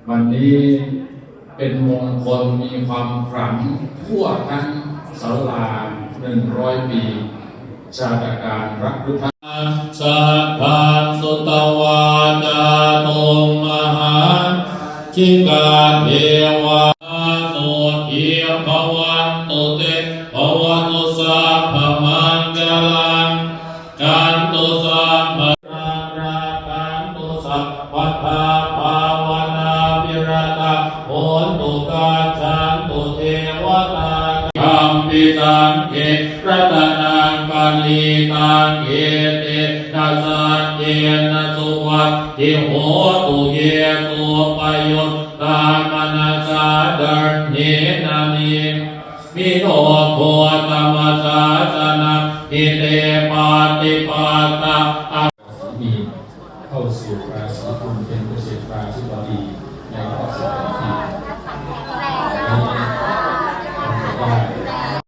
วันนี้เป็นมงคลมีความขลังทั่วทั้งศาลา100 ปีชาติการพระพุทธสัพพะสุตวาจาตุมหาจิกาเทวาโสทิภวันตุเตภวตุสัพพมังคลังกันตุสัพพะรากันตุสัพพะภาวนาวิรตะโหตุกาชันตุเทวตาคัมปิสังเกรัตนังปณิตังเอเตนะสัจเจนะสุวัตติโหตุเยสุปโยตามนัสสะดันเนนะนิมิโนโภตมะสาสนะอิเตปาติปาตะมีเข้าสู่ราศีกุมเป็นเกษตรราศีบดีในข้อสอบที่